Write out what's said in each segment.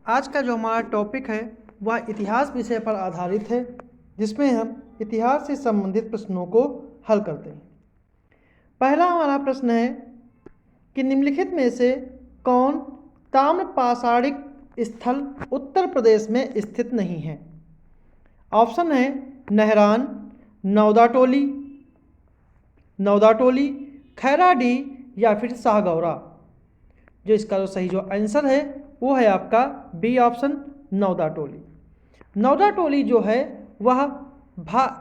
आज का जो हमारा टॉपिक है वह इतिहास विषय पर आधारित है, जिसमें हम इतिहास से संबंधित प्रश्नों को हल करते हैं। पहला हमारा प्रश्न है कि निम्नलिखित में से कौन ताम्र पाषाणिक स्थल उत्तर प्रदेश में स्थित नहीं है? ऑप्शन है नहरान, नौदाटोली, खैराडी या फिर शाहगौरा। जो इसका जो सही जो आंसर है वो है आपका बी ऑप्शन, नौदाटोली। नौदाटोली जो है वह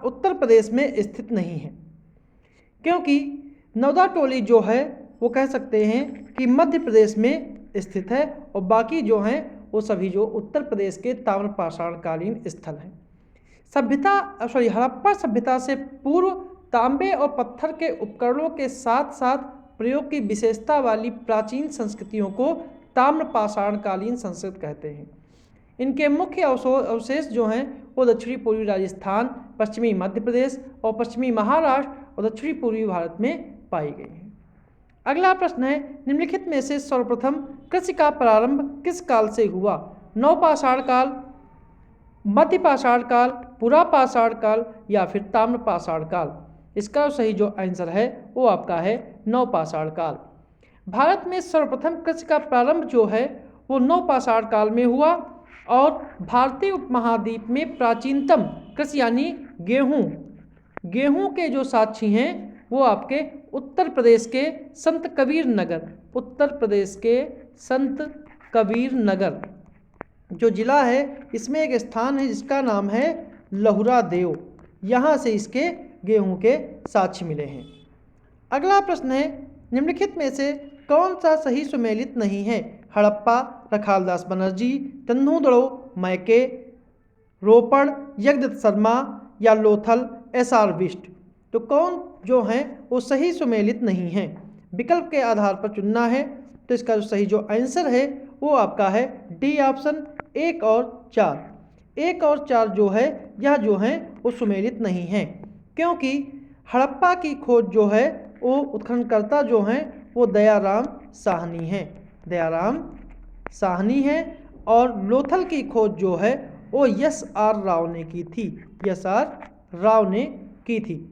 उत्तर प्रदेश में स्थित नहीं है, क्योंकि नौदाटोली जो है वो कह सकते हैं कि मध्य प्रदेश में स्थित है और बाकी जो हैं वो सभी जो उत्तर प्रदेश के ताम्रपाषाणकालीन स्थल हैं। हड़प्पा सभ्यता से पूर्व तांबे और पत्थर के उपकरणों के साथ साथ प्रयोग की विशेषता वाली प्राचीन संस्कृतियों को ताम्रपाषाणकालीन संस्कृति कहते हैं। इनके मुख्य अवशेष जो हैं वो दक्षिणी पूर्वी राजस्थान, पश्चिमी मध्य प्रदेश और पश्चिमी महाराष्ट्र और दक्षिणी पूर्वी भारत में पाई गई हैं। अगला प्रश्न है, निम्नलिखित में से सर्वप्रथम कृषि का प्रारंभ किस काल से हुआ? नवपाषाण काल, मध्यपाषाण काल, पुरापाषाण काल या फिर ताम्रपाषाण काल? इसका सही जो आंसर है वो आपका है नवपाषाण काल। भारत में सर्वप्रथम कृषि का प्रारंभ जो है वो नवपाषाण काल में हुआ और भारतीय उपमहाद्वीप में प्राचीनतम कृषि यानी गेहूं के जो साक्षी हैं वो आपके उत्तर प्रदेश के संत कबीर नगर जो जिला है, इसमें एक स्थान है जिसका नाम है लहुरा देव। यहाँ से इसके गेहूं के साक्ष्य मिले हैं। अगला प्रश्न है, निम्नलिखित में से कौन सा सही सुमेलित नहीं है? हड़प्पा, रखालदास बनर्जी, तेंदुलड़ो, मैके, रोपड़, यज्ञदत्त शर्मा या लोथल, एसआर बिष्ट। तो कौन जो हैं वो सही सुमेलित नहीं हैं? विकल्प के आधार पर चुनना है। तो इसका जो सही जो आंसर है वो आपका है डी ऑप्शन, 1 और 4। 1 और 4 जो है यह जो हैं वो सुमेलित नहीं हैं, क्योंकि हड़प्पा की खोज जो है वो उत्खननकर्ता जो हैं वो दयाराम साहनी हैं और लोथल की खोज जो है वो एस आर राव ने की थी।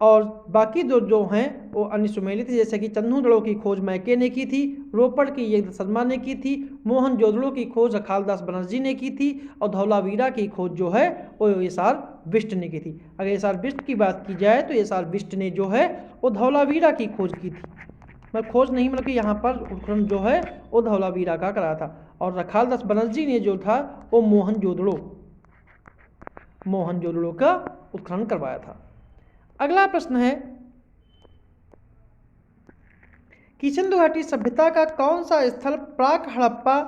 और बाकी जो हैं वो अन्य सुमेलित, जैसे कि तेंदुलड़ो की खोज मैके ने की थी, रोपड़ की यज्ञदत्त शर्मा ने की थी, मोहनजोदड़ो की खोज रखालदास बनर्जी ने की थी और धौलावीरा की खोज जो है वो एसआर बिष्ट ने की थी। अगर एसआर बिष्ट की बात की जाए तो एसआर बिष्ट ने जो है वो धौलावीरा की खोज की थी। खोज नहीं, मतलब कि यहाँ पर उत्खनन जो है वो धौलावीरा का कराया था और रखालदास बनर्जी ने जो था वो मोहनजोदड़ो का उत्खनन करवाया था। अगला प्रश्न है कि सिंधु घाटी सभ्यता का कौन सा स्थल प्राक हड़प्पा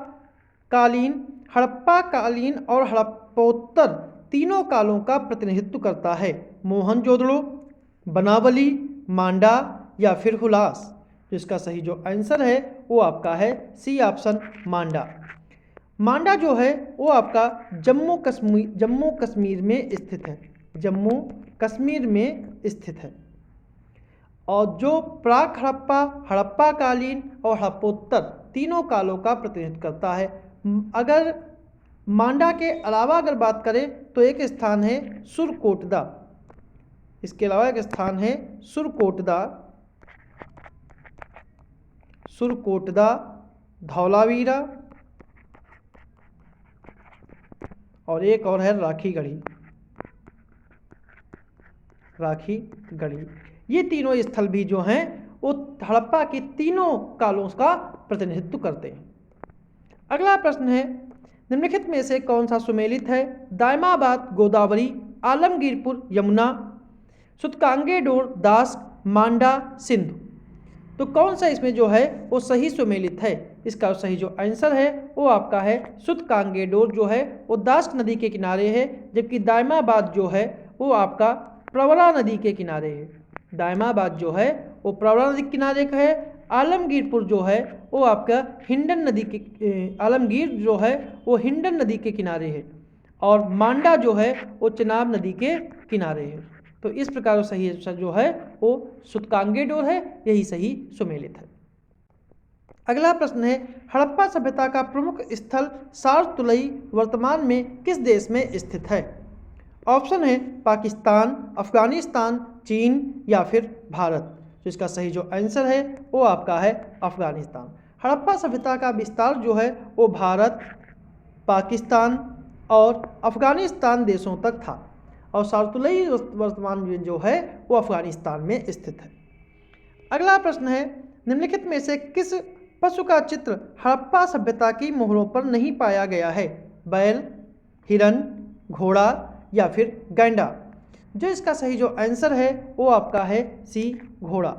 कालीन और हड़प्पोत्तर तीनों कालों का प्रतिनिधित्व करता है? मोहनजोदड़ो, बनावली, मांडा या फिर हुलास? तो इसका सही जो आंसर है वो आपका है सी ऑप्शन, मांडा। मांडा जो है वो आपका जम्मू कश्मीर में स्थित है और जो प्राक हड़प्पा कालीन और हड़प्पोत्तर तीनों कालों का प्रतिनिधित्व करता है। अगर मांडा के अलावा अगर बात करें तो एक स्थान है सुरकोटदा, इसके अलावा एक स्थान है सुरकोटदा, धौलावीरा और एक और है राखीगढ़ी। ये तीनों स्थल भी जो हैं वो हड़प्पा के तीनों कालों का प्रतिनिधित्व करते हैं। अगला प्रश्न है, निम्नलिखित में से कौन सा सुमेलित है? दायमाबाद गोदावरी, आलमगीरपुर यमुना, सुतकांगेडोर दास्क, मांडा सिंधु। तो कौन सा इसमें जो है वो सही सुमेलित है? इसका सही जो आंसर है वो आपका है सुतकांगेडोर जो है वो दास्क नदी के किनारे है, जबकि दायमाबाद जो है वो आपका प्रवरा नदी के किनारे है। दायमाबाद जो है वो प्रवरा नदी के किनारे का है। आलमगीरपुर जो है वो आपका आलमगीर जो है वो हिंडन नदी के किनारे है और मांडा जो है वो चिनाब नदी के किनारे है। तो इस प्रकार सही जो है वो सुतकांगेडोर है, यही सही सुमेलित है। अगला प्रश्न है, हड़प्पा सभ्यता का प्रमुख स्थल सारतुलई वर्तमान में किस देश में स्थित है? ऑप्शन है पाकिस्तान, अफगानिस्तान, चीन या फिर भारत। तो इसका सही जो आंसर है वो आपका है अफगानिस्तान। हड़प्पा सभ्यता का विस्तार जो है वो भारत, पाकिस्तान और अफगानिस्तान देशों तक था और सारतुलई वर्तमान में जो है वो अफगानिस्तान में स्थित है। अगला प्रश्न है, निम्नलिखित में से किस पशु का चित्र हड़प्पा सभ्यता की मोहरों पर नहीं पाया गया है? बैल, हिरन, घोड़ा या फिर गैंडा। जो इसका सही जो आंसर है वो आपका है सी, घोड़ा।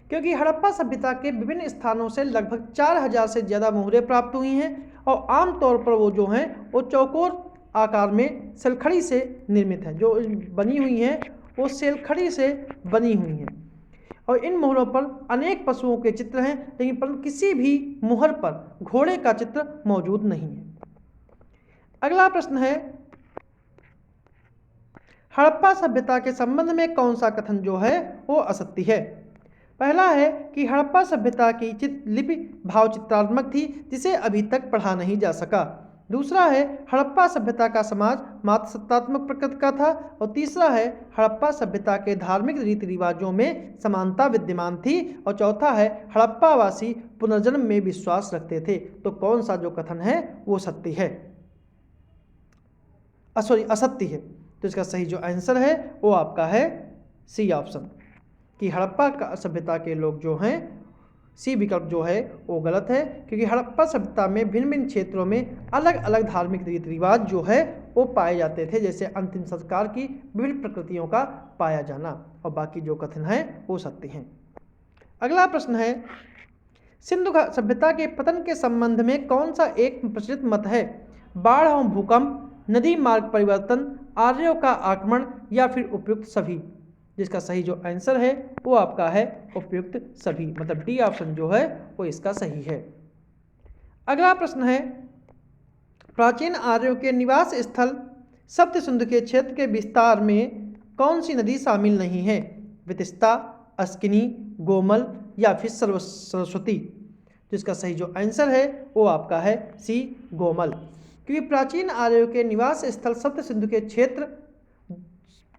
क्योंकि हड़प्पा सभ्यता के विभिन्न स्थानों से लगभग 4000 से ज़्यादा मोहरें प्राप्त हुई हैं और आमतौर पर वो जो हैं वो चौकोर आकार में सेलखड़ी से निर्मित हैं। जो बनी हुई हैं वो सेलखड़ी से बनी हुई हैं और इन मोहरों पर अनेक पशुओं के चित्र हैं, लेकिन पर किसी भी मोहर पर घोड़े का चित्र मौजूद नहीं है। अगला प्रश्न है, हड़प्पा सभ्यता के संबंध में कौन सा कथन जो है वो असत्य है? पहला है कि हड़प्पा सभ्यता की लिपि भावचित्रात्मक थी जिसे अभी तक पढ़ा नहीं जा सका। दूसरा है हड़प्पा सभ्यता का समाज मातसत्तात्मक प्रकृति का था और तीसरा है हड़प्पा सभ्यता के धार्मिक रीति रिवाजों में समानता विद्यमान थी और चौथा है हड़प्पावासी पुनर्जन्म में विश्वास रखते थे। तो कौन सा जो कथन है वो सत्य है, असत्य है। तो इसका सही जो आंसर है वो आपका है सी ऑप्शन, कि हड़प्पा सभ्यता के लोग जो हैं, सी विकल्प जो है वो गलत है। क्योंकि हड़प्पा सभ्यता में भिन्न भिन्न क्षेत्रों में अलग अलग धार्मिक रीति रिवाज जो है वो पाए जाते थे, जैसे अंतिम संस्कार की विभिन्न प्रकृतियों का पाया जाना, और बाकी जो कथन है वो सत्य हैं। अगला प्रश्न है, सिंधु सभ्यता के पतन के संबंध में कौन सा एक प्रचलित मत है? बाढ़ और भूकंप, नदी मार्ग परिवर्तन, आर्यों का आक्रमण या फिर उपयुक्त सभी। जिसका सही जो आंसर है वो आपका है उपयुक्त सभी, मतलब डी ऑप्शन जो है वो इसका सही है। अगला प्रश्न है, प्राचीन आर्यों के निवास स्थल सप्त सिंधु के क्षेत्र के विस्तार में कौन सी नदी शामिल नहीं है? वितिस्ता, अस्किनी, गोमल या फिर सरस्वती। जिसका सही जो आंसर है वो आपका है सी, गोमल। क्योंकि प्राचीन आर्यों के निवास स्थल सप्त सिंधु के क्षेत्र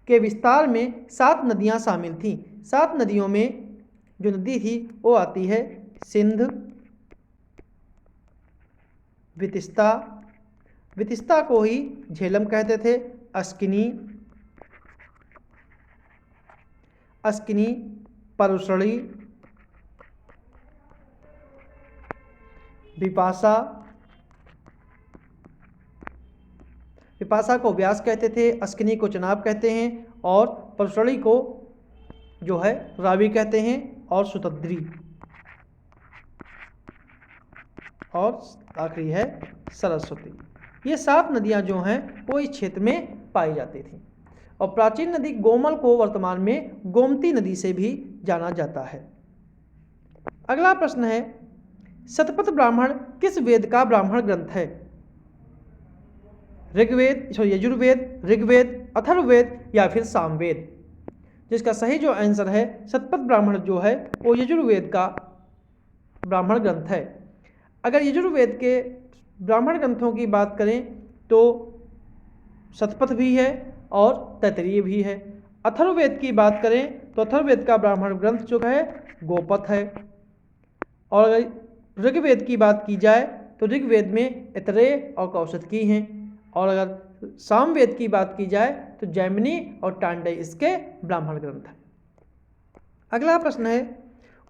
के विस्तार में 7 नदियां शामिल थीं। 7 नदियों में जो नदी थी वो आती है सिंध, वितिस्ता को ही झेलम कहते थे, अस्किनी, परुशड़ी, विपाशा को व्यास कहते थे, अस्किनी को चनाब कहते हैं और परुशड़ी को जो है रावी कहते हैं और सुतद्री, और आखिरी है सरस्वती। ये 7 नदियां जो हैं वो इस क्षेत्र में पाई जाती थी और प्राचीन नदी गोमल को वर्तमान में गोमती नदी से भी जाना जाता है। अगला प्रश्न है, शतपथ ब्राह्मण किस वेद का ब्राह्मण ग्रंथ है? यजुर्वेद, ऋग्वेद, अथर्ववेद या फिर सामवेद। जिसका सही जो आंसर है शतपथ ब्राह्मण जो है वो यजुर्वेद का ब्राह्मण ग्रंथ है। अगर यजुर्वेद के ब्राह्मण ग्रंथों की बात करें तो शतपथ भी है और तैत्तिरीय भी है। अथर्ववेद की बात करें तो अथर्ववेद का ब्राह्मण ग्रंथ जो है गोपथ है। और अगर ऋग्वेद की बात की जाए तो ऋग्वेद में ऐतरेय और कौशिकी हैं। और अगर सामवेद की बात की जाए तो जैमिनी और टांडय इसके ब्राह्मण ग्रंथ हैं। अगला प्रश्न है,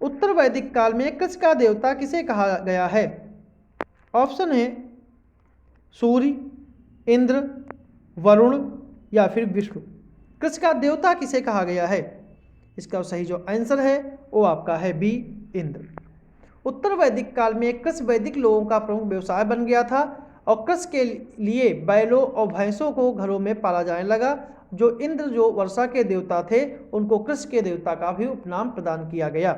उत्तर वैदिक काल में कृषि का देवता किसे कहा गया है? ऑप्शन है सूर्य, इंद्र, वरुण या फिर विष्णु। कृषि का देवता किसे कहा गया है? इसका सही जो आंसर है वो आपका है बी, इंद्र। उत्तर वैदिक काल में कृषि वैदिक लोगों का प्रमुख व्यवसाय बन गया था और कृषि के लिए बैलों और भैंसों को घरों में पाला जाने लगा। जो इंद्र जो वर्षा के देवता थे उनको कृषि के देवता का भी उपनाम प्रदान किया गया।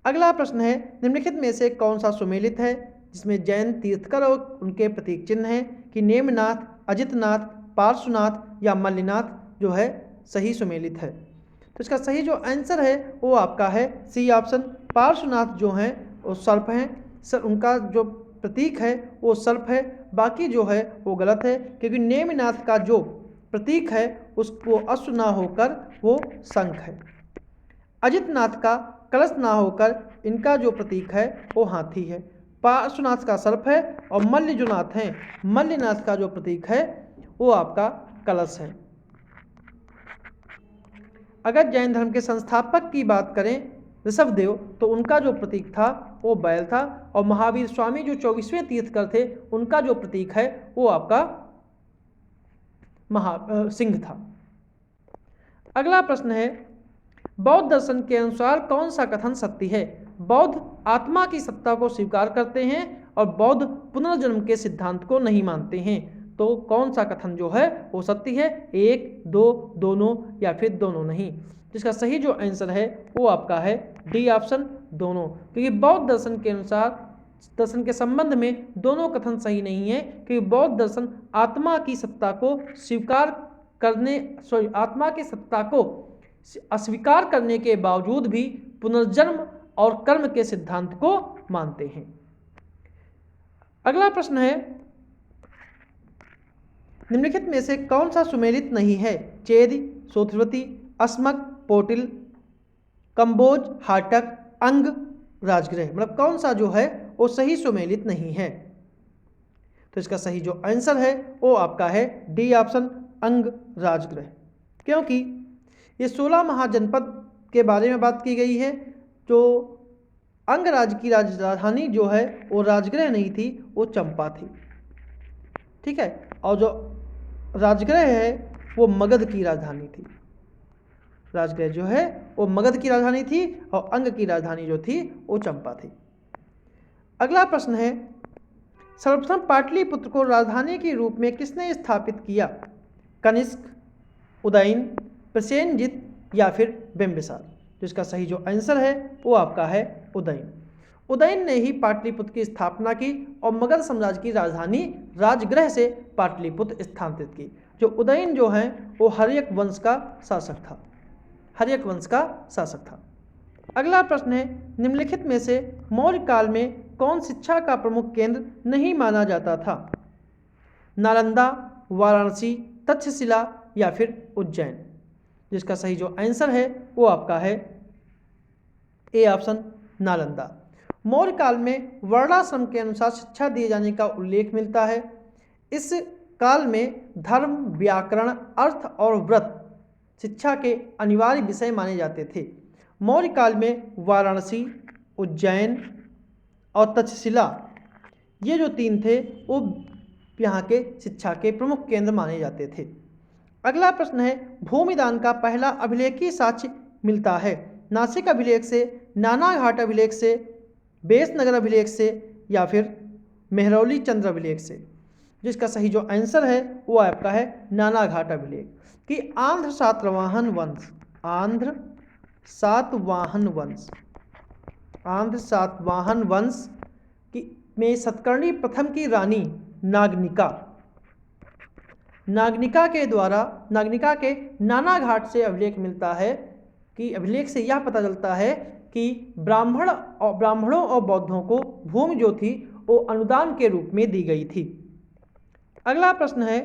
अगला प्रश्न है, निम्नलिखित में से कौन सा सुमेलित है जिसमें जैन तीर्थकर और उनके प्रतीक चिन्ह हैं कि नेमनाथ, अजितनाथ, पार्श्वनाथ या मल्लिनाथ जो है सही सुमेलित है? तो इसका सही जो आंसर है वो आपका है सी ऑप्शन। पार्श्वनाथ जो हैं वो सर्प हैं सर उनका जो प्रतीक है वो सर्प है, बाकी जो है वो गलत है, क्योंकि नेमिनाथ का जो प्रतीक है उसको अश्व ना होकर वो शंख है। अजितनाथ का कलश ना होकर इनका जो प्रतीक है वो हाथी है। पार्श्वनाथ का सर्प है और मल्ल जो नाथ हैं, मल्लनाथ का जो प्रतीक है वो आपका कलश है। अगर जैन धर्म के संस्थापक की बात करें ऋषभदेव, तो उनका जो प्रतीक था वो बैल था, और महावीर स्वामी जो 24वें तीर्थकर थे उनका जो प्रतीक है वो आपका सिंह था। अगला प्रश्न है, बौद्ध दर्शन के अनुसार कौन सा कथन सत्य है? बौद्ध आत्मा की सत्ता को स्वीकार करते हैं और बौद्ध पुनर्जन्म के सिद्धांत को नहीं मानते हैं। तो कौन सा कथन जो है वो सत्य है? एक, दो, दोनों या फिर दोनों नहीं? जिसका सही जो आंसर है वो आपका है डी ऑप्शन, दोनों। क्योंकि बौद्ध दर्शन के अनुसार दर्शन के संबंध में दोनों कथन सही नहीं है, क्योंकि बौद्ध दर्शन आत्मा की सत्ता को स्वीकार करने आत्मा की सत्ता को अस्वीकार करने के बावजूद भी पुनर्जन्म और कर्म के सिद्धांत को मानते हैं। अगला प्रश्न है, निम्नलिखित में से कौन सा सुमेलित नहीं है? चेदी, सोत्रवती, अस्मक, पोटिल, कंबोज, हाटक, अंग, राजगृह। मतलब कौन सा जो है वो सही सुमेलित नहीं है? तो इसका सही जो आंसर है वो आपका है डी ऑप्शन, अंग, राजगृह। क्योंकि ये 16 महाजनपद के बारे में बात की गई है। जो अंग राज्य की राजधानी जो है वो राजगृह नहीं थी, वो चंपा थी। ठीक है, और जो राजगृह है वो मगध की राजधानी थी। राजगृह जो है वो मगध की राजधानी थी और अंग की राजधानी जो थी वो चंपा थी। अगला प्रश्न है, सर्वप्रथम पाटलिपुत्र को राजधानी के रूप में किसने स्थापित किया? कनिष्क, उदयन, प्रसेनजित या फिर बिंबिसार? जिसका सही जो आंसर है वो आपका है उदयन। उदयन ने ही पाटलिपुत्र की स्थापना की और मगध साम्राज्य की राजधानी राजगृह से पाटलिपुत्र स्थानांतरित की। जो उदयन जो है वो हर्यक वंश का शासक था, हर्यक वंश का शासक था। अगला प्रश्न है, निम्नलिखित में से मौर्य काल में कौन शिक्षा का प्रमुख केंद्र नहीं माना जाता था? नालंदा, वाराणसी, तक्षशिला या फिर उज्जैन? जिसका सही जो आंसर है वो आपका है ए ऑप्शन, नालंदा। मौर्य काल में वर्णाश्रम के अनुसार शिक्षा दिए जाने का उल्लेख मिलता है। इस काल में धर्म, व्याकरण, अर्थ और व्रत शिक्षा के अनिवार्य विषय माने जाते थे। मौर्य काल में वाराणसी, उज्जैन और तक्षशिला ये जो तीन थे वो यहाँ के शिक्षा के प्रमुख केंद्र माने जाते थे। अगला प्रश्न है, भूमिदान का पहला अभिलेखीय साक्ष्य मिलता है नासिक अभिलेख से, नानाघाट अभिलेख से, बेसनगर अभिलेख से या फिर मेहरौली चंद्र अभिलेख से? जिसका सही जो आंसर है वो आपका है नानाघाट अभिलेख। कि आंध्र सातवाहन वंश, आंध्र सातवाहन वंश, आंध्र सातवाहन वंश की में सतकर्णी प्रथम की रानी नागनिका के द्वारा, नागनिका के नानाघाट से अभिलेख मिलता है। कि अभिलेख से यह पता चलता है कि ब्राह्मणों और बौद्धों को भूमि जो थी वो अनुदान के रूप में दी गई थी। अगला प्रश्न है,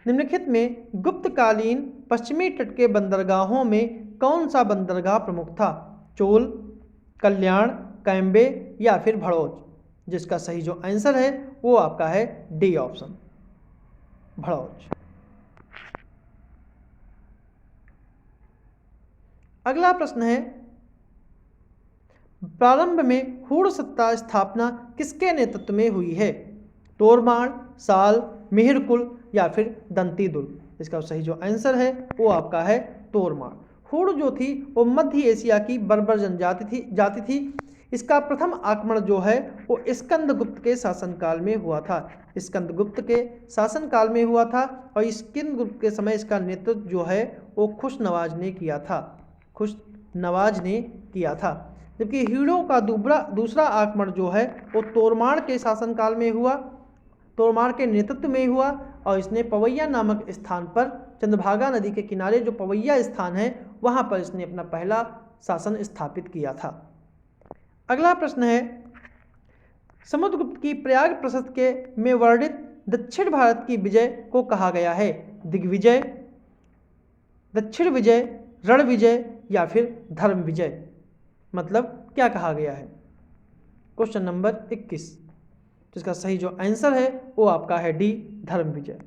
निम्नलिखित में गुप्तकालीन पश्चिमी तट के बंदरगाहों में कौन सा बंदरगाह प्रमुख था? चोल, कल्याण, कैम्बे या फिर भड़ोज? जिसका सही जो आंसर है वो आपका है डी ऑप्शन, भड़ोज। अगला प्रश्न है, प्रारंभ में हूण सत्ता स्थापना किसके नेतृत्व में हुई है? तोरमाण, साल, मिहिरकुल या फिर दंतीदुल? इसका सही जो आंसर है वो आपका है तोरमाण। हूण जो थी वो मध्य एशिया की बर्बर जाति थी। इसका प्रथम आक्रमण जो है वो स्कंदगुप्त के शासनकाल में हुआ था। स्कंदगुप्त के शासनकाल में हुआ था और स्कंदगुप्त के समय इसका नेतृत्व जो है वो खुशनवाज ने किया था, खुशनवाज ने किया था। जबकि हीड़ों का दूसरा आक्रमण जो है वो तोरमाण के शासनकाल में हुआ, तोरमाण के नेतृत्व में हुआ और इसने पवैया नामक स्थान पर, चंद्रभागा नदी के किनारे जो पवैया स्थान है वहाँ पर इसने अपना पहला शासन स्थापित किया था। अगला प्रश्न है, समुद्रगुप्त की प्रयाग प्रशस्त के में वर्णित दक्षिण भारत की विजय को कहा गया है? दिग्विजय, दक्षिण विजय, रण विजय या फिर धर्म विजय? मतलब क्या कहा गया है? क्वेश्चन नंबर 21, जिसका सही जो आंसर है वो आपका है डी, धर्म विजय,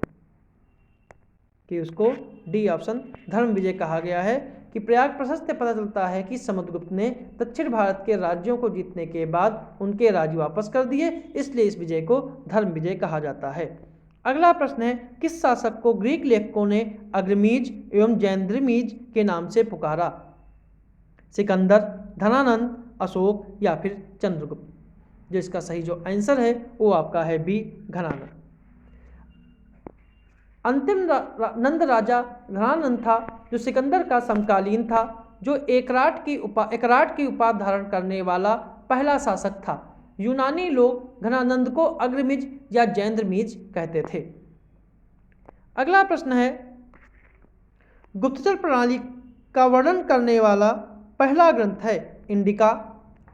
कि उसको डी ऑप्शन धर्म विजय कहा गया है। कि प्रयाग प्रशस्त से पता चलता है कि समुद्रगुप्त ने दक्षिण भारत के राज्यों को जीतने के बाद उनके राज्य वापस कर दिए, इसलिए इस विजय को धर्म विजय कहा जाता है। अगला प्रश्न है, किस शासक को ग्रीक लेखकों ने अग्रमीज एवं जैंद्रमीज के नाम से पुकारा? सिकंदर, धनानंद, अशोक या फिर चंद्रगुप्त? जिसका सही जो आंसर है वो आपका है बी, घनानंद। अंतिम नंद राजा घनानंद था, जो सिकंदर का समकालीन था, जो एकराट की उपाधि धारण करने वाला पहला शासक था। यूनानी लोग घनानंद को अग्रमीज या जैंद्रमीज कहते थे। अगला प्रश्न है, गुप्तचर प्रणाली का वर्णन करने वाला पहला ग्रंथ है? इंडिका,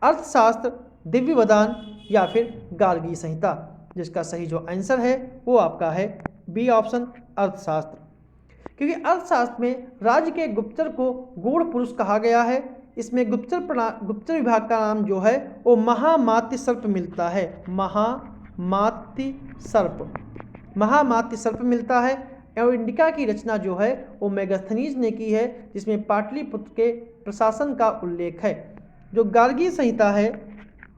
अर्थशास्त्र, दिव्यवदान या फिर गार्गी संहिता? जिसका सही जो आंसर है वो आपका है बी ऑप्शन, अर्थशास्त्र। क्योंकि अर्थशास्त्र में राज्य के गुप्तचर को गूढ़ पुरुष कहा गया है। इसमें गुप्तचर विभाग का नाम जो है वो महामात्य सर्प मिलता है, महामात्य सर्प मिलता है। और इंडिका की रचना जो है वो मेगास्थनीज ने की है, जिसमें पाटलिपुत्र के प्रशासन का उल्लेख है। जो गार्गी संहिता है,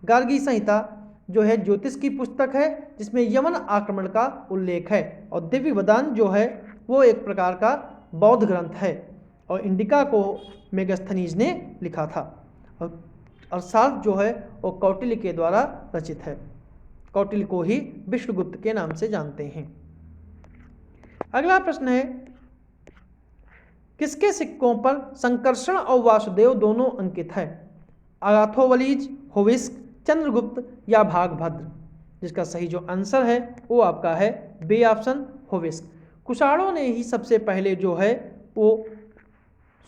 गार्गी संहिता जो है ज्योतिष की पुस्तक है, जिसमें यमन आक्रमण का उल्लेख है। और दिव्यवदान जो है वो एक प्रकार का बौद्ध ग्रंथ है, और इंडिका को मेगास्थनीज ने लिखा था। और अर्थशास्त्र जो है वो कौटिल्य के द्वारा रचित है। कौटिल्य को ही विष्णुगुप्त के नाम से जानते हैं। अगला प्रश्न है, किसके सिक्कों पर संकर्षण और वासुदेव दोनों अंकित है? अगाथोवलीज, होविस्क, चंद्रगुप्त या भागभद्र? जिसका सही जो आंसर है वो आपका है बी ऑप्शन, होविस्क। कुषाणों ने ही सबसे पहले जो है वो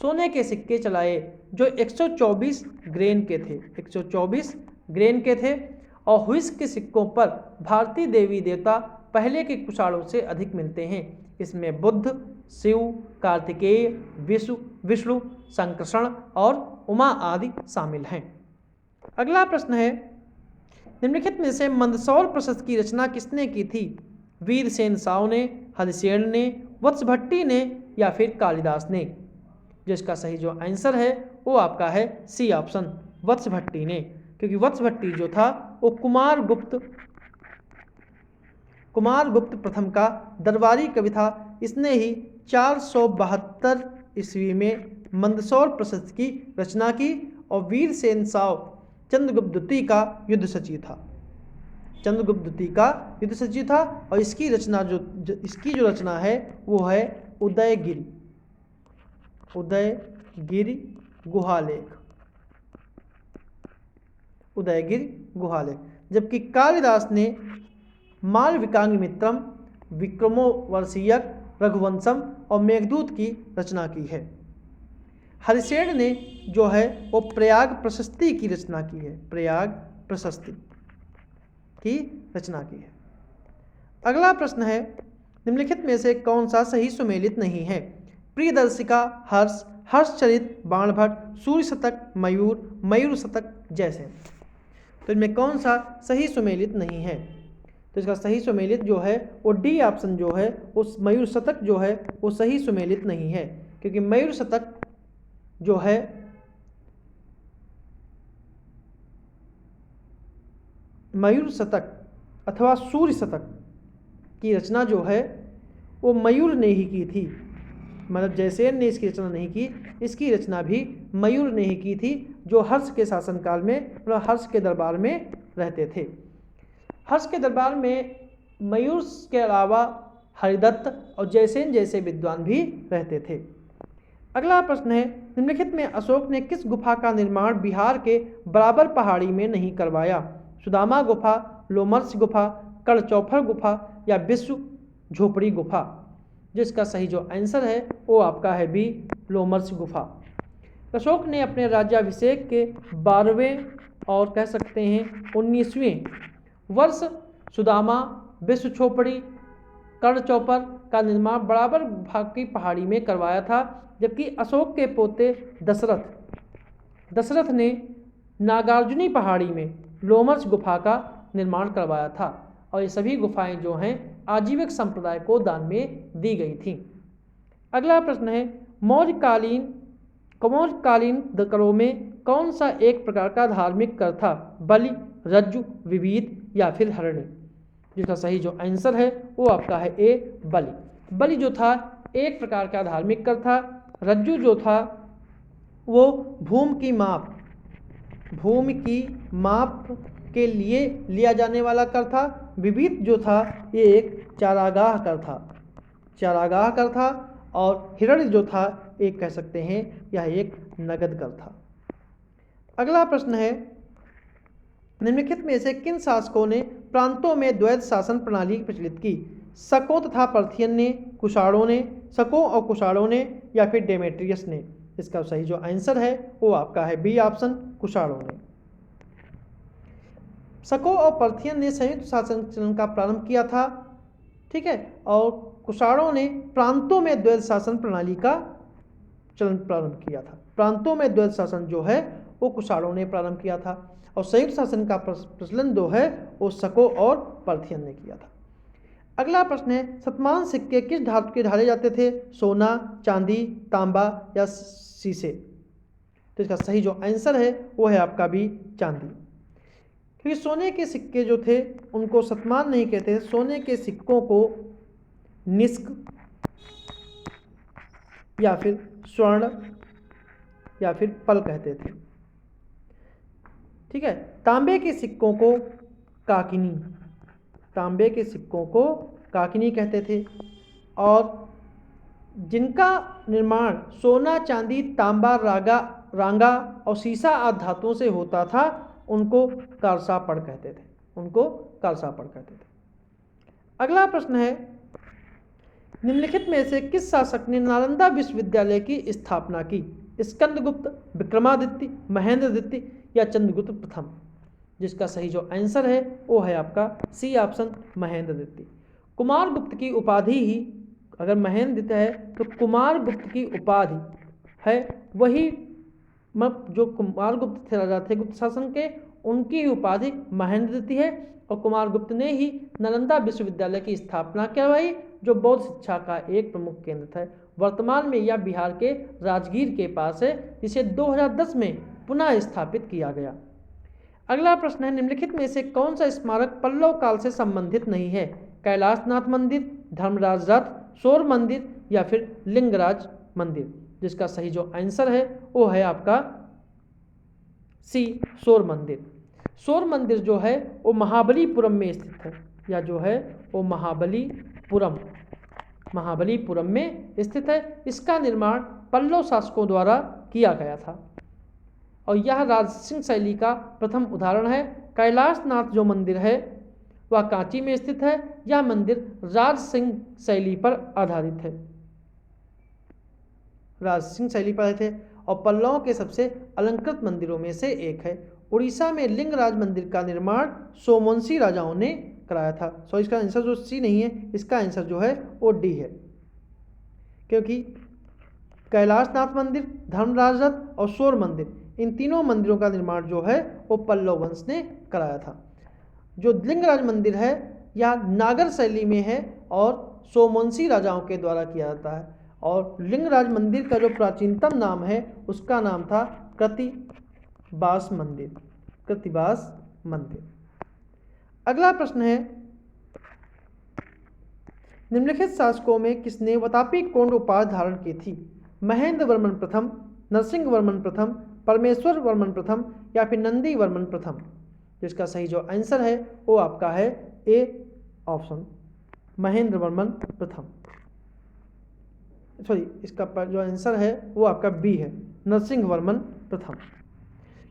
सोने के सिक्के चलाए, जो 124 ग्रेन के थे, 124 ग्रेन के थे। और होविस्क के सिक्कों पर भारतीय देवी देवता पहले के कुषाणों से अधिक मिलते हैं। इसमें बुद्ध, शिव, कार्तिकेय, विष्णु, संकर्षण और उमा आदि शामिल हैं। अगला प्रश्न है, निम्नलिखित में से मंदसौर प्रशस्त की रचना किसने की थी? वीरसेन साव ने, हरिसेन ने, वत्सभट्टी ने या फिर कालिदास ने? जिसका सही जो आंसर है वो आपका है सी ऑप्शन, वत्सभट्टी ने। क्योंकि वत्सभट्टी जो था वो कुमारगुप्त प्रथम का दरबारी कवि था। इसने ही 472 ईस्वी में मंदसौर प्रशस्त की रचना की। और वीरसेन साव चंद्रगुप्त द्वितीय का युद्ध सचिव था। और इसकी रचना है वो है उदयगिरि गुहालेख। जबकि कालिदास ने मालविकाग्निमित्रम, विक्रमोर्वशीयक, रघुवंशम और मेघदूत की रचना की है। हरिसेन ने जो है वो प्रयाग प्रशस्ति की रचना की है, अगला प्रश्न है, निम्नलिखित में से कौन सा सही सुमेलित नहीं है? प्रियदर्शिका, हर्षचरित, बाणभट्ट, सूर्य शतक, मयूर शतक जैसे? तो इनमें कौन सा सही सुमेलित नहीं है? तो इसका सही सुमेलित जो है वो डी ऑप्शन जो है, उस मयूर शतक जो है वो सही सुमेलित नहीं है। क्योंकि मयूर शतक जो है मयूर शतक अथवा सूर्य शतक की रचना जो है वो मयूर ने ही की थी। मतलब जयसेन ने इसकी रचना नहीं की, इसकी रचना भी मयूर ने ही की थी, जो हर्ष के शासनकाल में, मतलब हर्ष के दरबार में रहते थे। हर्ष के दरबार में मयूर के अलावा हरिदत्त और जयसेन जैसे विद्वान भी रहते थे। अगला प्रश्न है, निम्नलिखित में अशोक ने किस गुफा का निर्माण बिहार के बराबर पहाड़ी में नहीं करवाया? सुदामा गुफा, लोमर्स गुफा, कड़चौफर गुफा या विश्व झोपड़ी गुफा? जिसका सही जो आंसर है वो आपका है बी, लोमर्स गुफा। अशोक ने अपने राज्याभिषेक के 12वें और कह सकते हैं 19वें वर्ष सुदामा, विश्व छोपड़ी, कर्ण चौपर का निर्माण बराबर भाग की पहाड़ी में करवाया था, जबकि अशोक के पोते दशरथ ने नागार्जुनी पहाड़ी में लोमर्च गुफा का निर्माण करवाया था और ये सभी गुफाएं जो हैं आजीविक संप्रदाय को दान में दी गई थीं। अगला प्रश्न है मौर्यकालीन करों में कौन सा एक प्रकार का धार्मिक कर था? बलि, रज्जु, विविध या फिर हरणी? जिसका सही जो आंसर है वो आपका है ए, बलि। बलि जो था एक प्रकार का धार्मिक कर था। रज्जु जो था वो भूमि की माप के लिए लिया जाने वाला कर था। विविध जो था ये एक चारागाह कर था और हिरण्य जो था एक कह सकते हैं यह एक नगद कर था। अगला प्रश्न है निम्नलिखित में से किन शासकों ने प्रांतों में द्वैध शासन प्रणाली प्रचलित की? शकों तथा पर्थियन ने, कुषाणों ने, शकों और कुषाणों ने या फिर डेमेट्रियस ने? इसका सही जो आंसर है वो आपका है बी ऑप्शन, कुषाणों ने। शकों और पर्थियन ने संयुक्त शासन चलन का प्रारंभ किया था, ठीक है, और कुषाणों ने प्रांतों में द्वैध शासन प्रणाली का चलन प्रारंभ किया था। प्रांतों में द्वैध शासन जो है वो कुषाणों ने प्रारंभ किया था और संयुक्त शासन का प्रचलन जो है वो शकों और पर्थियन ने किया था। अगला प्रश्न है शतमान सिक्के किस धातु के ढाले जाते थे? सोना, चांदी, तांबा या शीशे? तो इसका सही जो आंसर है वो है आपका भी चांदी, क्योंकि सोने के सिक्के जो थे उनको शतमान नहीं कहते थे। सोने के सिक्कों को निष्क या फिर स्वर्ण या फिर पल कहते थे, ठीक है। तांबे के सिक्कों को काकिनी कहते थे और जिनका निर्माण सोना, चांदी, तांबा, रांगा और सीसा आदि धातुओं से होता था उनको कारसापड़ कहते थे। अगला प्रश्न है निम्नलिखित में से किस शासक ने नालंदा विश्वविद्यालय की स्थापना की? स्कंदगुप्त, विक्रमादित्य, महेंद्र द्वितीय या चंद्रगुप्त प्रथम? जिसका सही जो आंसर है वो है आपका सी ऑप्शन, महेंद्र द्वितीय। कुमारगुप्त की उपाधि ही, अगर महेंद्र द्वितीय है तो कुमारगुप्त की उपाधि है वही, जो कुमारगुप्त थे राजा थे गुप्त शासन के, उनकी उपाधि महेंद्र द्वितीय है और कुमारगुप्त ने ही नालंदा विश्वविद्यालय की स्थापना करवाई जो बौद्ध शिक्षा का एक प्रमुख केंद्र था। वर्तमान में यह बिहार के राजगीर के पास है, जिसे 2010 में पुनः स्थापित किया गया। अगला प्रश्न है निम्नलिखित में से कौन सा स्मारक पल्लव काल से संबंधित नहीं है? कैलाशनाथ मंदिर, धर्मराज रथ, शोर मंदिर या फिर लिंगराज मंदिर? जिसका सही जो आंसर है वो है आपका सी, शोर मंदिर। शोर मंदिर जो है वो महाबलीपुरम में स्थित है, या जो है वो महाबलीपुरम में स्थित है। इसका निर्माण पल्लव शासकों द्वारा किया गया था और यह राजसिंह शैली का प्रथम उदाहरण है। कैलाशनाथ जो मंदिर है वह कांची में स्थित है। यह मंदिर राजसिंह शैली पर आधारित है, और पल्लवों के सबसे अलंकृत मंदिरों में से एक है। उड़ीसा में लिंगराज मंदिर का निर्माण सोमवंशी राजाओं ने कराया था। सो इसका आंसर जो सी नहीं है, इसका आंसर जो है वो डी है, क्योंकि कैलाशनाथ मंदिर, धर्मराज रथ और शोर मंदिर, इन तीनों मंदिरों का निर्माण जो है वो पल्लव वंश ने कराया था। जो लिंगराज मंदिर है यह नागर शैली में है और सोमवंशी राजाओं के द्वारा किया जाता है, और लिंगराज मंदिर का जो प्राचीनतम नाम है उसका नाम था कृतिबास मंदिर। अगला प्रश्न है निम्नलिखित शासकों में किसने वतापी कोंड उपाधि धारण की थी? महेंद्र वर्मन प्रथम, नरसिंह वर्मन प्रथम, परमेश्वर वर्मन प्रथम या फिर नंदी वर्मन प्रथम? जिसका सही जो आंसर है वो आपका है ए ऑप्शन, महेंद्र वर्मन प्रथम। सॉरी, इसका जो आंसर है वो आपका बी है, नरसिंह वर्मन प्रथम,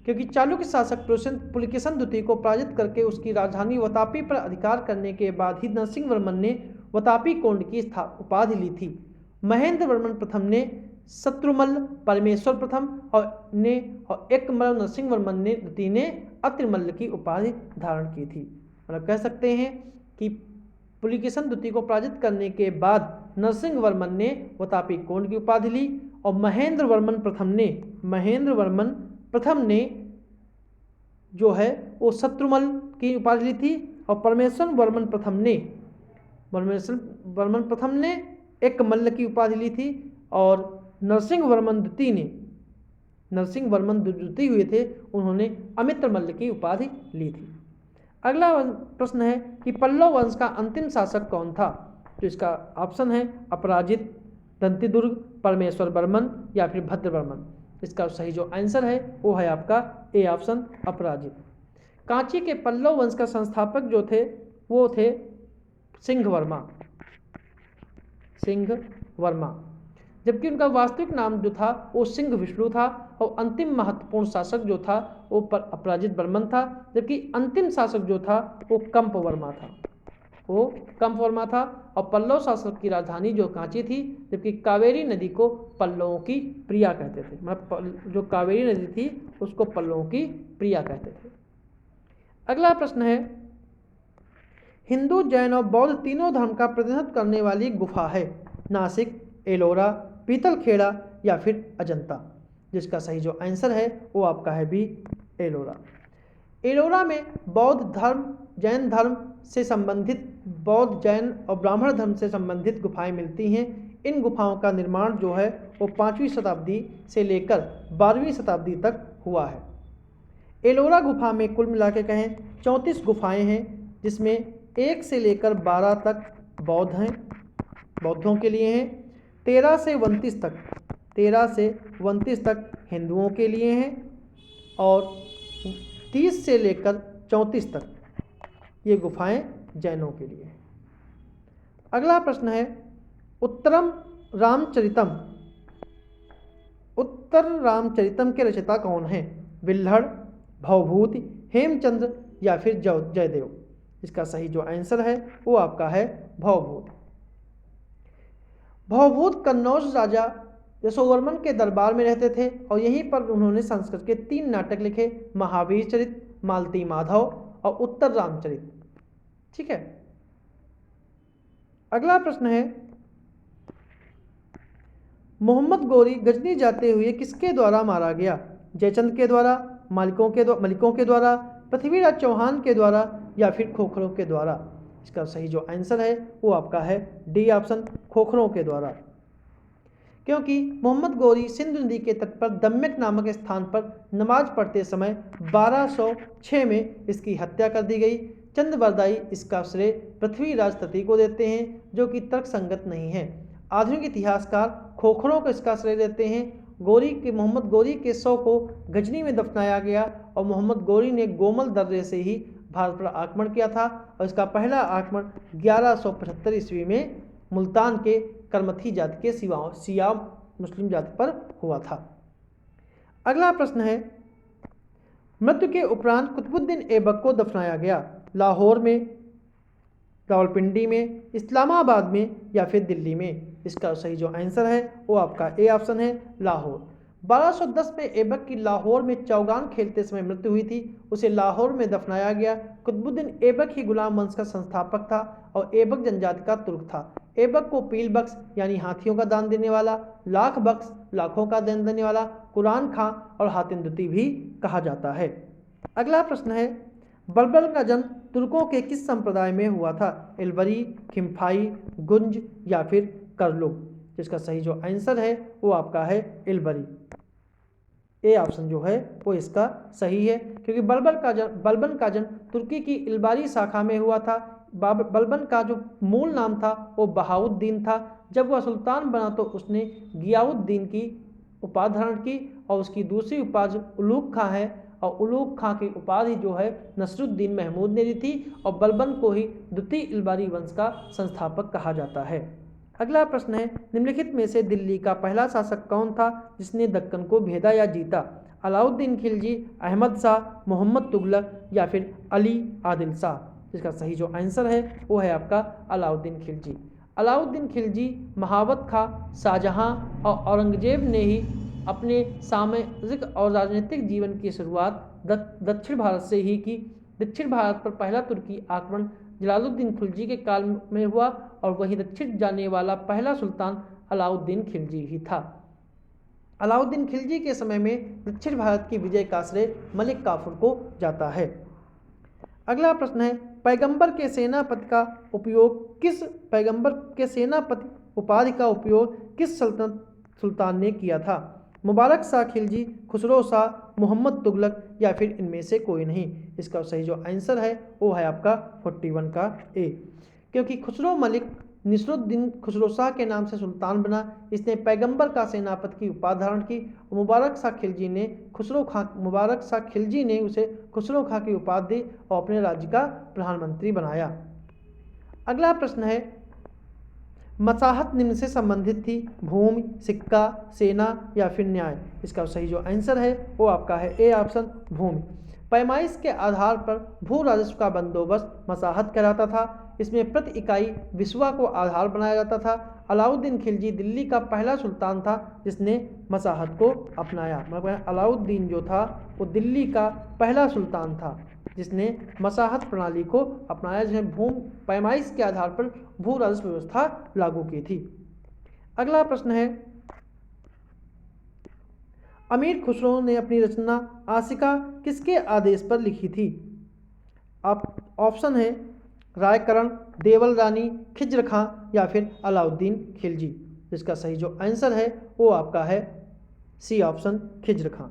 क्योंकि चालुक्य शासक पुलकेशन द्वितीय को पराजित करके उसकी राजधानी वतापी पर अधिकार करने के बाद ही नरसिंह वर्मन ने वतापी कोंड की उपाधि ली थी। महेंद्र वर्मन प्रथम ने शत्रुमल्ल परमेश्वर प्रथम और एकमल्ल नरसिंहवर्मन ने द्वितीय ने अत्रिमल्ल की उपाधि धारण की थी। मतलब कह सकते हैं कि पुलिकेशन द्वितीय को पराजित करने के बाद नरसिंहवर्मन ने वतापी कोंड की उपाधि ली और महेंद्रवर्मन प्रथम ने जो है वो शत्रुमल्ल की उपाधि ली थी और परमेश्वर वर्मन प्रथम ने एकमल्ल की उपाधि ली थी और नरसिंहवर्मन द्वितीय हुए थे, उन्होंने अमित्रमल्ल की उपाधि ली थी। अगला प्रश्न है कि पल्लव वंश का अंतिम शासक कौन था? तो इसका ऑप्शन है अपराजित, दंतिदुर्ग, परमेश्वर वर्मन या फिर भद्रवर्मन। इसका सही जो आंसर है वो है आपका ए ऑप्शन अपराजित। कांची के पल्लव वंश का संस्थापक जो थे वो थे सिंहवर्मा, जबकि उनका वास्तविक नाम जो था वो सिंह विष्णु था और अंतिम महत्वपूर्ण शासक जो था वो अपराजित वर्मन था, जबकि अंतिम शासक जो था वो कंपवर्मा था और पल्लव शासक की राजधानी जो कांची थी, जबकि कावेरी नदी को पल्लवों की प्रिया कहते थे। मतलब जो कावेरी नदी थी उसको पल्लवों की प्रिया कहते थे। अगला प्रश्न है हिंदू, जैन और बौद्ध तीनों धर्म का प्रतिनिधित्व करने वाली गुफा है? नासिक, एलोरा, पीतलखेड़ा या फिर अजंता। जिसका सही जो आंसर है वो आपका है बी एलोरा। एलोरा में बौद्ध धर्म, जैन धर्म से संबंधित, बौद्ध, जैन और ब्राह्मण धर्म से संबंधित गुफाएं मिलती हैं। इन गुफाओं का निर्माण जो है वो 5वीं शताब्दी से लेकर 12वीं शताब्दी तक हुआ है। एलोरा गुफा में कुल मिला के कहें 34 गुफाएं हैं, जिसमें 1 से लेकर 12 तक बौद्धों के लिए हैं, 13 से 29 तक हिंदुओं के लिए हैं और 30 से लेकर 34 तक ये गुफाएं जैनों के लिए हैं। अगला प्रश्न है उत्तर रामचरितम के रचयिता कौन हैं? विल्हड़, भवभूति, हेमचंद्र या फिर जयदेव। इसका सही जो आंसर है वो आपका है भवभूति। भवभूत कन्नौज राजा यशोवर्मन के दरबार में रहते थे और यहीं पर उन्होंने संस्कृत के 3 नाटक लिखे, महावीर चरित, मालती माधव और उत्तर रामचरित। ठीक है। अगला प्रश्न है मोहम्मद गोरी गजनी जाते हुए किसके द्वारा मारा गया? जयचंद के द्वारा, मलिकों के द्वारा, पृथ्वीराज चौहान के द्वारा या फिर खोखरों के द्वारा। इसका सही जो आंसर है वो आपका है डी ऑप्शन, खोखरों के द्वारा। क्योंकि मोहम्मद गोरी सिंधु नदी के तट पर दम्यक नामक स्थान पर नमाज पढ़ते समय 1206 में इसकी हत्या कर दी गई। चंद्रबरदाई इसका श्रेय पृथ्वीराज तृतीय को देते हैं, जो कि तर्कसंगत नहीं है। आधुनिक इतिहासकार खोखरों को इसका श्रेय देते हैं। मोहम्मद गोरी के शव को गजनी में दफनाया गया और मोहम्मद गोरी ने गोमल दर्रे से ही भारत पर आक्रमण किया था और इसका पहला आक्रमण 1175 ईस्वी में मुल्तान के करमथी जाति के सिया मुस्लिम जाति पर हुआ था। अगला प्रश्न है मृत्यु के उपरांत कुतुबुद्दीन ऐबक को दफनाया गया? लाहौर में, रावलपिंडी में, इस्लामाबाद में या फिर दिल्ली में। इसका सही जो आंसर है वो आपका ए ऑप्शन है लाहौर। 1210 में ऐबक की लाहौर में चौगान खेलते समय मृत्यु हुई थी, उसे लाहौर में दफनाया गया। कुतुबुद्दीन ऐबक ही गुलाम वंश का संस्थापक था और ऐबक जनजाति का तुर्क था। ऐबक को पील बख्श यानी हाथियों का दान देने वाला, लाख बख्श लाखों का दान देने वाला, कुरान खां और हातिम द्वितीय भी कहा जाता है। अगला प्रश्न है बलबल का जन्म तुर्कों के किस संप्रदाय में हुआ था? एलवरी, खिम्फाई, गुंज या फिर करलुग। जिसका सही जो आंसर है वो आपका है एलवरी। ए ऑप्शन जो है वो इसका सही है, क्योंकि बलबन का जन्म तुर्की की इलबारी शाखा में हुआ था। बलबन का जो मूल नाम था वो बहाउद्दीन था। जब वह सुल्तान बना तो उसने गियाउद्दीन की उपाधि धारण की और उसकी दूसरी उपाधि उलूग खां है और उलूग खां की उपाधि जो है नसरुद्दीन महमूद ने दी थी और बलबन को ही द्वितीय इलबारी वंश का संस्थापक कहा जाता है। अगला प्रश्न है निम्नलिखित में से दिल्ली का पहला शासक कौन था जिसने दक्कन को भेदा या जीता? अलाउद्दीन खिलजी, अहमद शाह, मोहम्मद तुगलक या फिर अली आदिल शाह। जिसका सही जो आंसर है वो है आपका अलाउद्दीन खिलजी। अलाउद्दीन खिलजी, महाबत खां, शाहजहां और औरंगजेब ने ही अपने सामाजिक और राजनीतिक जीवन की शुरुआत दक्षिण भारत से ही की। दक्षिण भारत पर पहला तुर्की आक्रमण जलालुद्दीन खिलजी के काल में हुआ और वहीं दक्षिण जाने वाला पहला सुल्तान अलाउद्दीन खिलजी ही था। अलाउद्दीन खिलजी के समय में दक्षिण भारत की विजय का श्रेय मलिक काफूर को जाता है। अगला प्रश्न है, पैगंबर के सेनापति का उपयोग उपाधि का उपयोग किस सुल्तान ने किया था? मुबारक शाह खिलजी, खुसरो शाह, मोहम्मद तुगलक या फिर इनमें से कोई नहीं। इसका सही जो आंसर है वो है आपका 41 का ए, क्योंकि खुसरो मलिक नसीरुद्दीन खुसरो शाह के नाम से सुल्तान बना। इसने पैगंबर का सेनापति की उपाधि धारण की। मुबारक शाह खिलजी ने उसे खुसरो खां की उपाधि दी और अपने राज्य का प्रधानमंत्री बनाया। अगला प्रश्न है, मसाहत निम्न से संबंधित थी? भूमि, सिक्का, सेना या फिर न्याय? इसका सही जो आंसर है वो आपका है ए ऑप्शन, भूमि। पैमाइश के आधार पर भू राजस्व का बंदोबस्त मसाहत कहलाता था। इसमें प्रति इकाई विस्वा को आधार बनाया जाता था। अलाउद्दीन खिलजी दिल्ली का पहला सुल्तान था जिसने मसाहत को अपनाया। मतलब अलाउद्दीन जो था वो दिल्ली का पहला सुल्तान था जिसने मसाहत प्रणाली को अपनाया, जिसने पैमाइश के आधार पर भू राजस्व व्यवस्था लागू की थी। अगला प्रश्न है, अमीर खुसरो ने अपनी रचना आशिका किसके आदेश पर लिखी थी? आप ऑप्शन है रायकरण, देवल रानी, खिज्र खां या फिर अलाउद्दीन खिलजी। जिसका सही जो आंसर है वो आपका है सी ऑप्शन, खिज्र खां।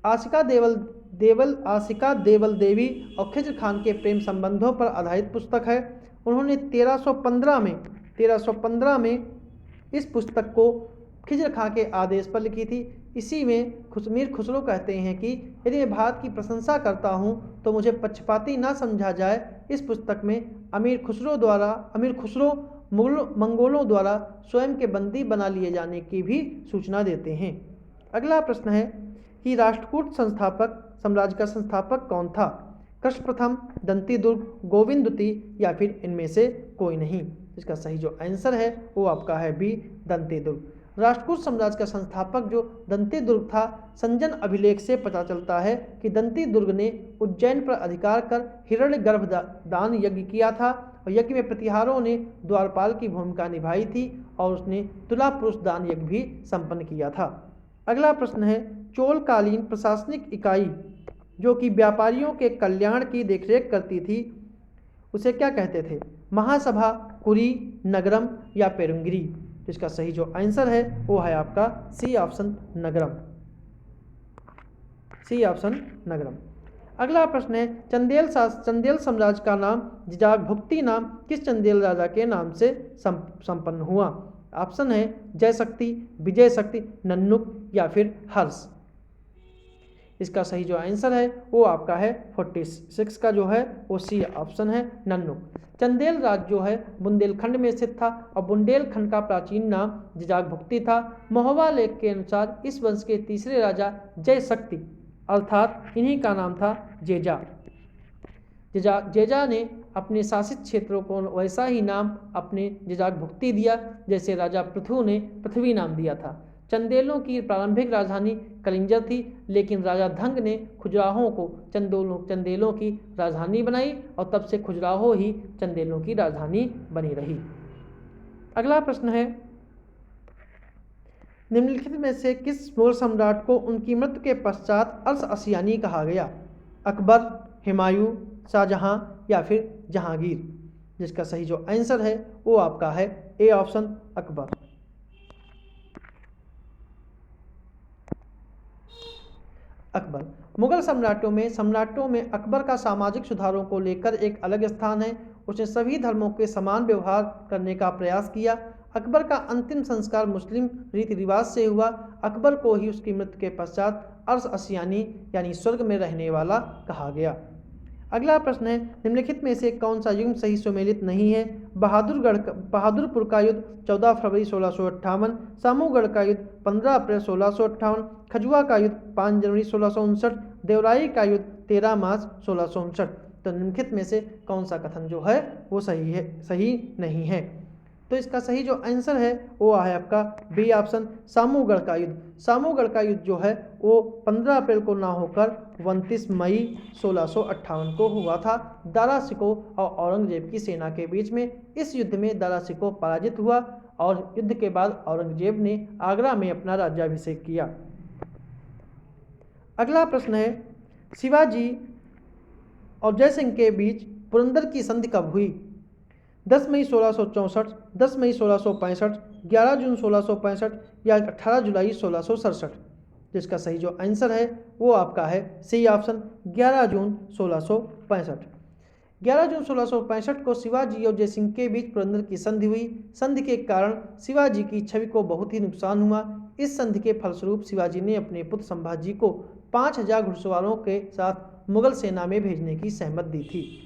आशिका देवल देवी और खिज्र खान के प्रेम संबंधों पर आधारित पुस्तक है। उन्होंने 1315 में इस पुस्तक को खिज्र खां के आदेश पर लिखी थी। इसी में मीर खुसरो कहते हैं कि यदि मैं भारत की प्रशंसा करता हूं तो मुझे पक्षपाती ना समझा जाए। इस पुस्तक में अमीर खुसरो मंगोलों द्वारा स्वयं के बंदी बना लिए जाने की भी सूचना देते हैं। अगला प्रश्न है कि राष्ट्रकूट साम्राज्य का संस्थापक कौन था? कृष्ण प्रथम, दंती दुर्ग, गोविंद द्वितीय या फिर इनमें से कोई नहीं। इसका सही जो आंसर है वो आपका है बी, दंती दुर्ग। राष्ट्रकूट साम्राज्य का संस्थापक जो दंती दुर्ग था, संजन अभिलेख से पता चलता है कि दंती दुर्ग ने उज्जैन पर अधिकार कर हिरण्यगर्भ दान यज्ञ किया था और यज्ञ में प्रतिहारों ने द्वारपाल की भूमिका निभाई थी और उसने तुला पुरुष दान यज्ञ भी संपन्न किया था। अगला प्रश्न है, चोलकालीन प्रशासनिक इकाई जो कि व्यापारियों के कल्याण की देखरेख करती थी उसे क्या कहते थे? महासभा, कुरी, नगरम या पेरुंगिरी? इसका सही जो आंसर है वो है आपका सी ऑप्शन, नगरम। सी ऑप्शन, नगरम। अगला प्रश्न है, चंदेल साम्राज्य का नाम जिजाक भुक्ति नाम किस चंदेल राजा के नाम से संपन्न हुआ? ऑप्शन है जय शक्ति, विजय शक्ति, नन्नुक या फिर हर्ष। इसका सही जो आंसर है वो आपका है 46 का जो है वो सी ऑप्शन है, नन्नुक। चंदेल राज जो है बुंदेलखंड में स्थित था और बुंदेलखंड का प्राचीन नाम जिजाक भुक्ति था। महोबा लेख के अनुसार इस वंश के तीसरे राजा जय शक्ति अर्थात इन्हीं का नाम था जेजा। जेजा ने अपने शासित क्षेत्रों को वैसा ही नाम अपने जिजाक भुक्ति दिया जैसे राजा पृथु ने पृथ्वी नाम दिया था। चंदेलों की प्रारंभिक राजधानी कलिंजर थी, लेकिन राजा धंग ने खुजराहों को चंदेलों की राजधानी बनाई और तब से खुजराहो ही चंदेलों की राजधानी बनी रही। अगला प्रश्न है, निम्नलिखित में से किस मुगल सम्राट को उनकी मृत्यु के पश्चात अर्श असियानी कहा गया? अकबर, हुमायूं, शाहजहां या फिर जहांगीर? जिसका सही जो आंसर है वो आपका है ए ऑप्शन, अकबर। अकबर मुगल सम्राटों में अकबर का सामाजिक सुधारों को लेकर एक अलग स्थान है। उसने सभी धर्मों के समान व्यवहार करने का प्रयास किया। अकबर का अंतिम संस्कार मुस्लिम रीति रिवाज से हुआ। अकबर को ही उसकी मृत्यु के पश्चात अर्श असियानी यानी स्वर्ग में रहने वाला कहा गया। अगला प्रश्न है, निम्नलिखित में से कौन सा युग्म सही सुमेलित नहीं है? बहादुरपुर का युद्ध 14 फरवरी 1658, सामूगढ़ का युद्ध 15 अप्रैल 1658, खजुआ का युद्ध 5 जनवरी 1659, देवराई का युद्ध 13 मार्च 1659। तो निम्नलिखित में से कौन सा कथन जो है वो सही नहीं है? तो इसका सही जो आंसर है वो है आपका बी ऑप्शन, सामूगढ़ का युद्ध। सामूगढ़ का युद्ध जो है वो 15 अप्रैल को ना होकर 29 मई 1658 को हुआ था दारा शिकोह और औरंगजेब की सेना के बीच में। इस युद्ध में दारा शिकोह पराजित हुआ और युद्ध के बाद औरंगजेब ने आगरा में अपना राज्याभिषेक किया। अगला प्रश्न है, शिवाजी और जयसिंह के बीच पुरंदर की संधि कब हुई? 10 मई 1664, 10 मई 1665, 11 जून 1665 या 18 जुलाई 1667? जिसका सही जो आंसर है वो आपका है सी ऑप्शन, 11 जून 1665। 11 जून 1665 को शिवाजी और जयसिंह के बीच पुरंदर की संधि हुई। संधि के कारण शिवाजी की छवि को बहुत ही नुकसान हुआ। इस संधि के फलस्वरूप शिवाजी ने अपने पुत्र संभाजी को 5000 घुड़सवारों के साथ मुगल सेना में भेजने की सहमत दी थी।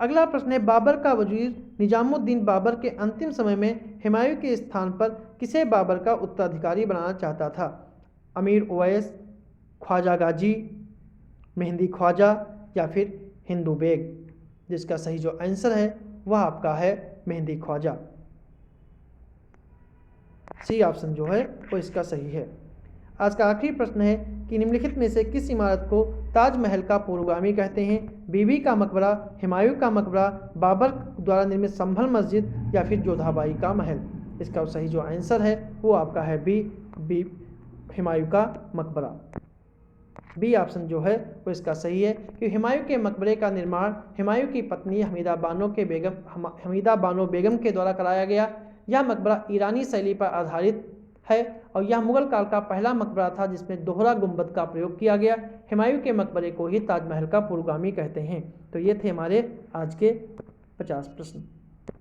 अगला प्रश्न है, बाबर का वजीर निजामुद्दीन बाबर के अंतिम समय में हुमायूं के स्थान पर किसे बाबर का उत्तराधिकारी बनाना चाहता था? अमीर ओवैस, ख्वाजा गाजी, मेहंदी ख्वाजा या फिर हिंदू बेग? जिसका सही जो आंसर है वह आपका है मेहंदी ख्वाजा। सी ऑप्शन जो है वो इसका सही है। आज का आखिरी प्रश्न है कि निम्नलिखित में से किस इमारत को ताजमहल का पूर्वगामी कहते हैं? बीबी का मकबरा, हुमायूं का मकबरा, बाबर द्वारा निर्मित संभल मस्जिद या फिर जोधाबाई का महल? इसका सही जो आंसर है वो आपका है बी हुमायूं का मकबरा। बी ऑप्शन जो है वो इसका सही है कि हुमायूं के मकबरे का निर्माण हुमायूं की पत्नी हमीदा बानो बेगम के द्वारा कराया गया। यह मकबरा ईरानी शैली पर आधारित है और यह मुगल काल का पहला मकबरा था जिसमें दोहरा गुंबद का प्रयोग किया गया। हुमायूं के मकबरे को ही ताजमहल का पूर्वगामी कहते हैं। तो ये थे हमारे आज के 50 प्रश्न।